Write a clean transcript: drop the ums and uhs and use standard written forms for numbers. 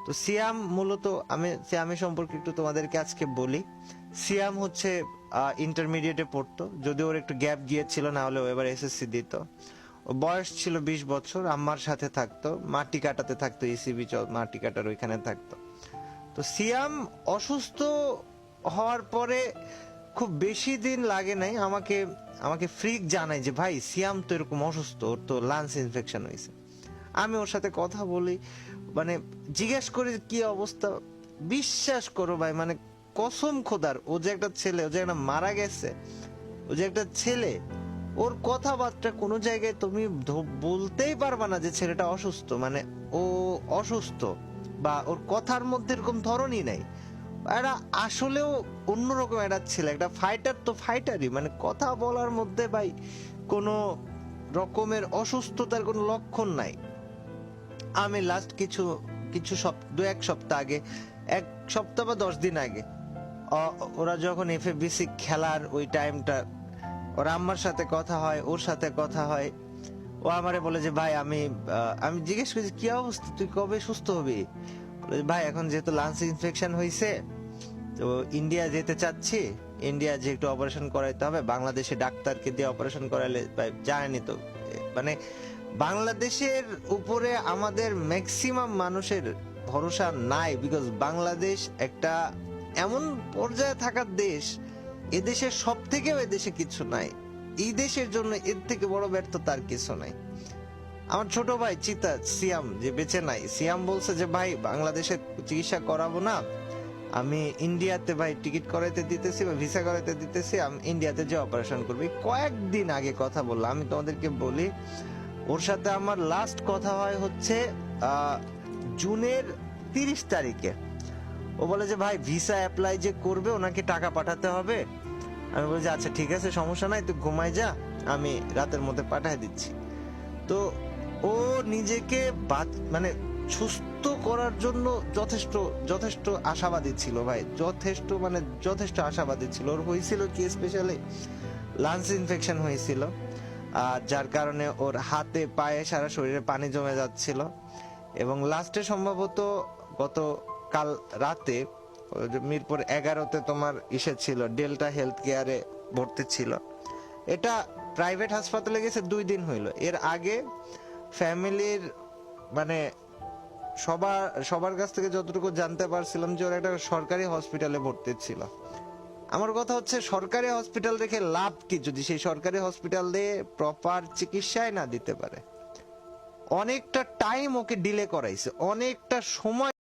তো সিয়াম মূলত সিয়ামের সম্পর্কে একটু তোমাদেরকে আজকে বলি। সিয়াম হচ্ছে ইন্টারমিডিয়েটে পড়তো, যদিও ওর একটু গ্যাপ গিয়েছিল, না হলে ও এবার এসএসসি দিত। ওর বয়স ছিল 20 বছর, আম্মার সাথে থাকতো, মাটি কাটাতে থাকতো, ইসিবি মাটি কাটার ওইখানে থাকতো। তো সিয়াম অসুস্থ হওয়ার পরে খুব বেশি দিন লাগে নাই, আমাকে ফ্রিক জানাই যে ভাই সিয়াম তো এরকম অসুস্থ, ওর তো লাংস ইনফেকশন হয়েছে। আমি ওর সাথে কথা বলি, মানে জিজ্ঞেস করি কি অবস্থা। বিশ্বাস করো ভাই, মানে কসম খোদার, ও যে একটা ছেলে, ও যে একটা মারা গেছে, ও যে একটা ছেলে, ওর কথাবার্তা কোনো জায়গায় তুমি বলতেই পারবা না যে ছেলেটা অসুস্থ, মানে ও অসুস্থ, বা ওর কথার মধ্যে এরকম ধরনই নাই। এরা আসলেও অন্যরকম একটা ছেলে, একটা ফাইটার তো ফাইটারই, মানে কথা বলার মধ্যে ভাই কোনো রকমের অসুস্থতার কোনো লক্ষণ নাই। আমি লাস্ট কিছু কিছু দু এক সপ্তাহ আগে, 1 সপ্তাহ বা 10 দিন আগে, ওরা যখন এফএবিসি খেলার ওই টাইমটা, ওর আম্মার সাথে কথা হয়, ওর সাথে কথা হয়। ও আমারে বলে যে ভাই আমি জিজ্ঞেস করি কি অবস্থা, তুই কবে সুস্থ হবি? বলে ভাই এখন যেহেতু লাংস ইনফেকশন হয়েছে, তো ইন্ডিয়া যেতে চাচ্ছি, ইন্ডিয়া যে একটু অপারেশন করাইতে হবে, বাংলাদেশে ডাক্তারকে দিয়ে অপারেশন করাইলে ভাই জানেনি তো, মানে বাংলাদেশের উপরে আমাদের ম্যাক্সিমাম মানুষের ভরসা নাই, বিকজ বাংলাদেশ একটা এমন পর্যায়ে থাকার দেশ, এদেশের সব থেকেও এদেশে কিছু নাই। এই দেশের জন্য এর থেকে বড় ব্যর্থতা আর কিছু নাই। আমার ছোট ভাই চিতা সিয়াম যে বেঁচে নাই, সিয়াম বলছে যে ভাই বাংলাদেশে চিকিৎসা করাবো না, আমি ইন্ডিয়াতে ভাই টিকিট করাইতে দিতেছি বা ভিসা করাইতে দিতেছি, আমি ইন্ডিয়াতে যে অপারেশন করবি। কয়েকদিন আগে কথা বললাম, আমি তোমাদেরকে বলি, ওর সাথে আমার লাস্ট কথা হয় হচ্ছে জুনের 30 তারিখে। ও বলে যে ভাই ভিসা অ্যাপ্লাই যে করবে, ওনাকে টাকা পাঠাতে হবে। আমি বলি যে আচ্ছা ঠিক আছে, সমস্যা নাই, তুই ঘুমাই যা, আমি রাতের মধ্যে পাঠিয়ে দিচ্ছি। তো ও নিজেকে মানে সুস্থ করার জন্য যথেষ্ট যথেষ্ট আশাবাদী ছিল ভাই, যথেষ্ট আশাবাদী ছিল। ওর হয়েছিল কি, স্পেশালি লাংস ইনফেকশন হয়েছিল, আর যার কারণে ওর হাতে পায়ে সারা শরীরে পানি জমে যাচ্ছিল, এবং লাস্টে সম্ভবত গতকাল রাতে মিরপুর 11-তে তোমার ছিল, ডেল্টা হেলথ কেয়ারে ভর্তি ছিল। এটা প্রাইভেট হাসপাতালে গেছে 2 দিন হইলো। এর আগে ফ্যামিলির মানে সবার কাছ থেকে যতটুকু জানতে পারছিলাম যে ওরা একটা সরকারি হসপিটালে ভর্তি ছিল। আমার কথা হচ্ছে সরকারি হসপিটাল রেখে লাভ কি যদি সেই সরকারি হসপিটাল দিয়ে প্রপার চিকিৎসাই না দিতে পারে। অনেকটা টাইম ওকে ডিলে করাইছে, অনেকটা সময়